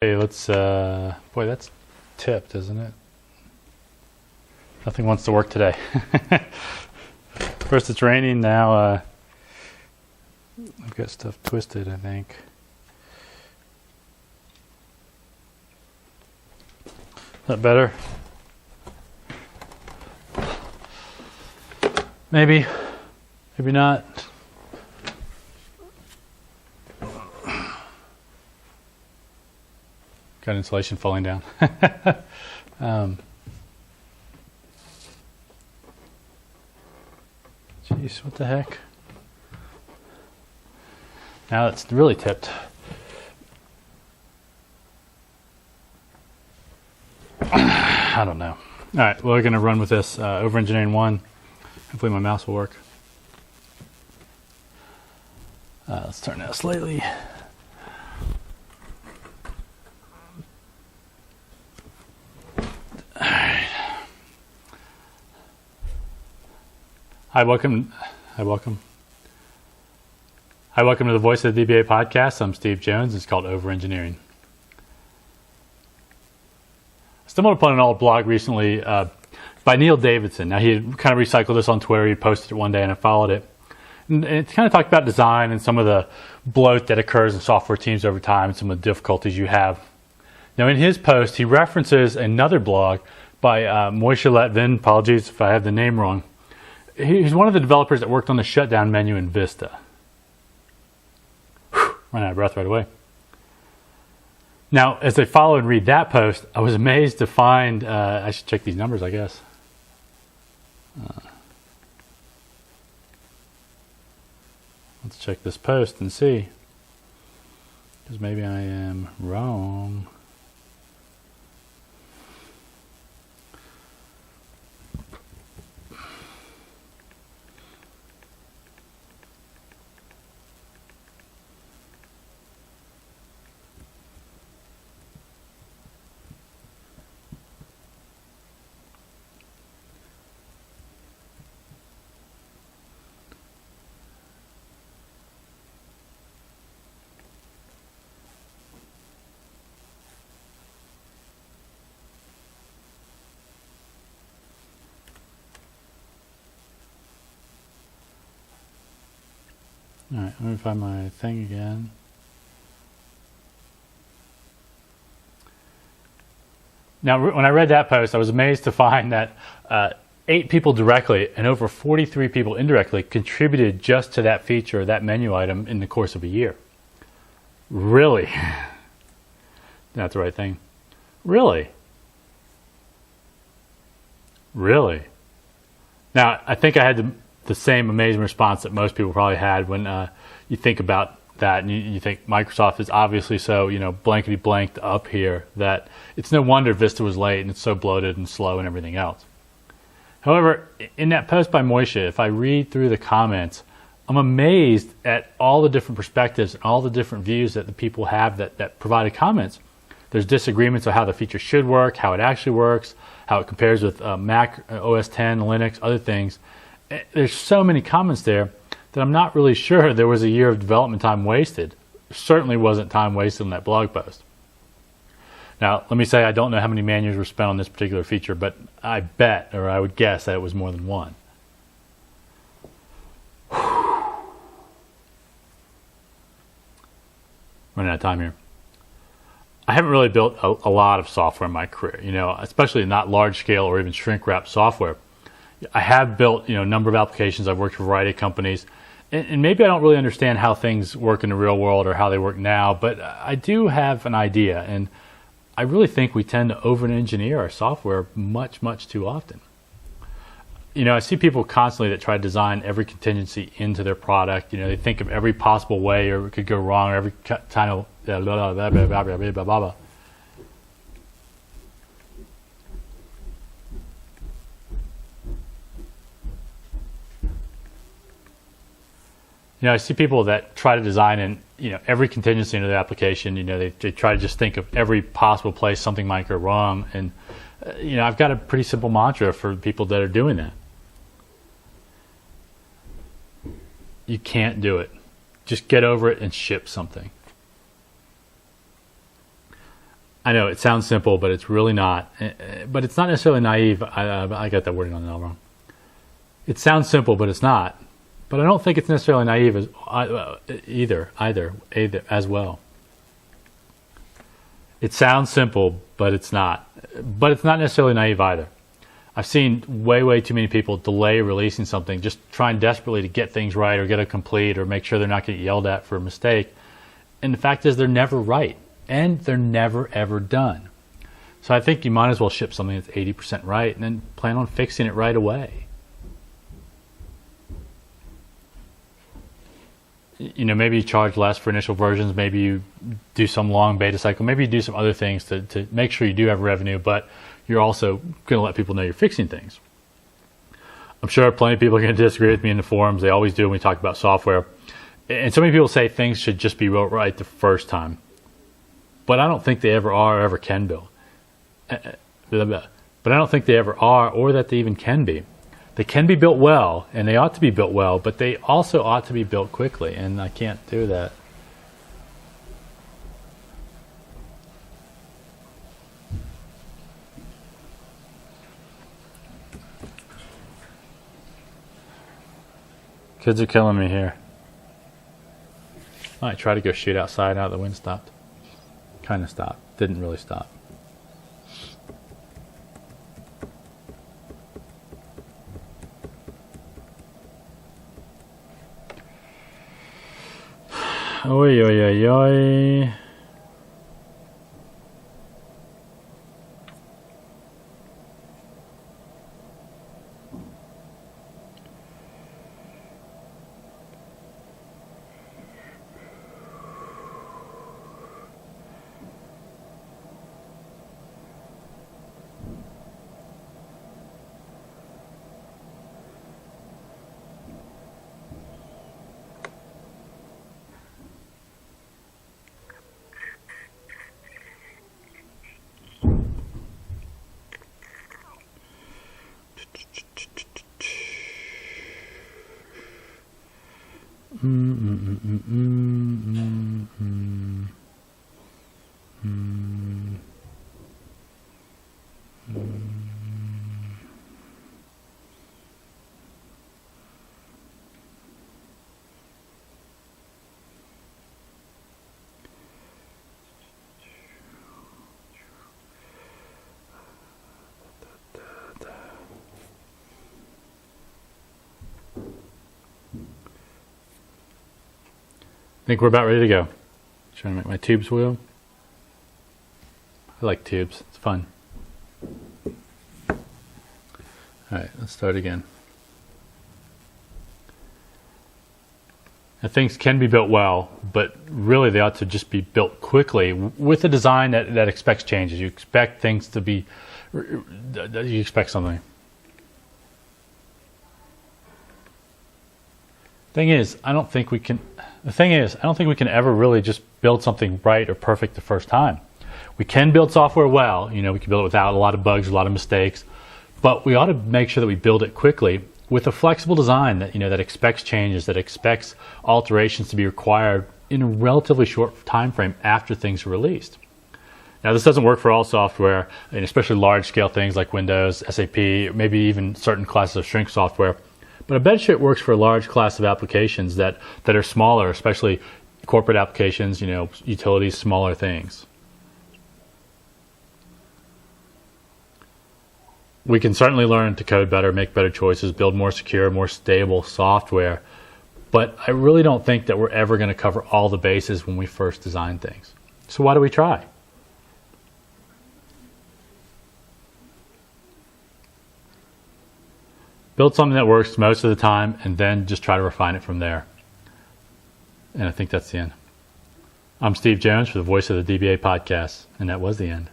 Hey, let's, boy, that's tipped, isn't it? Nothing wants to work today. First it's raining, now I've got stuff twisted, I think. Is that better? Maybe, maybe not. Got insulation falling down. Jeez, what the heck? Now it's really tipped. I don't know. All right, well, we're going to run with this over engineering 1. Hopefully my mouse will work. Let's turn that slightly. All right. Hi, welcome to the Voice of the DBA podcast. I'm Steve Jones. It's called Over Engineering. I stumbled upon an old blog recently by Neil Davidson. Now, he had kind of recycled this on Twitter. He posted it one day and I followed it. And it kind of talked about design and some of the bloat that occurs in software teams over time and some of the difficulties you have. Now, in his post, he references another blog by Moshe Letvin. Apologies if I have the name wrong. He's one of the developers that worked on the shutdown menu in Vista. Ran out of breath right away. Now, as I follow and read that post, I was amazed to find, I should check these numbers, I guess. Let's check this post and see, because maybe I am wrong. All right, let me find my thing again. Now, when I read that post, I was amazed to find that 8 people directly and over 43 people indirectly contributed just to that feature, that menu item, in the course of a year. Really? That's the right thing. Really? Really? Now, I think I had the same amazing response that most people probably had when you think about that, and you think Microsoft is obviously so, blankety blanked up here that it's no wonder Vista was late and it's so bloated and slow and everything else. However, in that post by Moshe, if I read through the comments, I'm amazed at all the different perspectives and all the different views that the people have that provided comments. There's disagreements on how the feature should work, how it actually works, how it compares with Mac OS X, Linux, other things. There's so many comments there that I'm not really sure there was a year of development time wasted. Certainly wasn't time wasted on that blog post. Now, let me say I don't know how many man years were spent on this particular feature, but I bet, or I would guess, that it was more than one. Running out of time here. I haven't really built a lot of software in my career, especially not large scale or even shrink wrap software. I have built, a number of applications. I've worked for a variety of companies, and maybe I don't really understand how things work in the real world or how they work now, but I do have an idea, and I really think we tend to over-engineer our software much, much too often. I see people constantly that try to design every contingency into their product. They think of every possible way or it could go wrong, or every kind of blah, blah, blah, blah, blah, blah, blah, blah, blah. I see people that try to design in every contingency into the application. They try to just think of every possible place something might go wrong. And I've got a pretty simple mantra for people that are doing that. You can't do it. Just get over it and ship something. I know it sounds simple, but it's really not. But it's not necessarily naive. I got that wording on the L wrong. It sounds simple, but it's not. But I don't think it's necessarily naive either as well. It sounds simple, but it's not. But it's not necessarily naive either. I've seen way too many people delay releasing something, just trying desperately to get things right or get it complete or make sure they're not getting yelled at for a mistake. And the fact is they're never right, and they're never ever done. So I think you might as well ship something that's 80% right and then plan on fixing it right away. Maybe you charge less for initial versions. Maybe you do some long beta cycle. Maybe you do some other things to make sure you do have revenue, but you're also going to let people know you're fixing things. I'm sure plenty of people are going to disagree with me in the forums. They always do when we talk about software. And so many people say things should just be built right the first time. But I don't think they ever are or ever can build. But I don't think they ever are or that they even can be. They can be built well, and they ought to be built well, but they also ought to be built quickly, and I can't do that. Kids are killing me here. I tried to go shoot outside, the wind stopped. Kind of stopped. Didn't really stop. Oi, oi, oi, oi. I think we're about ready to go. Trying to make my tubes wheel. I like tubes. It's fun. Alright, let's start again. Now, things can be built well, but really they ought to just be built quickly with a design that expects changes. You expect things to be... You expect something. The thing is, I don't think we can ever really just build something right or perfect the first time. We can build software well, we can build it without a lot of bugs, a lot of mistakes, but we ought to make sure that we build it quickly with a flexible design that, that expects changes, that expects alterations to be required in a relatively short time frame after things are released. Now, this doesn't work for all software, and especially large-scale things like Windows, SAP, maybe even certain classes of shrink software. But I bet you it works for a large class of applications that are smaller, especially corporate applications, utilities, smaller things. We can certainly learn to code better, make better choices, build more secure, more stable software. But I really don't think that we're ever going to cover all the bases when we first design things. So why do we try? Build something that works most of the time, and then just try to refine it from there. And I think that's the end. I'm Steve Jones for the Voice of the DBA podcast, and that was the end.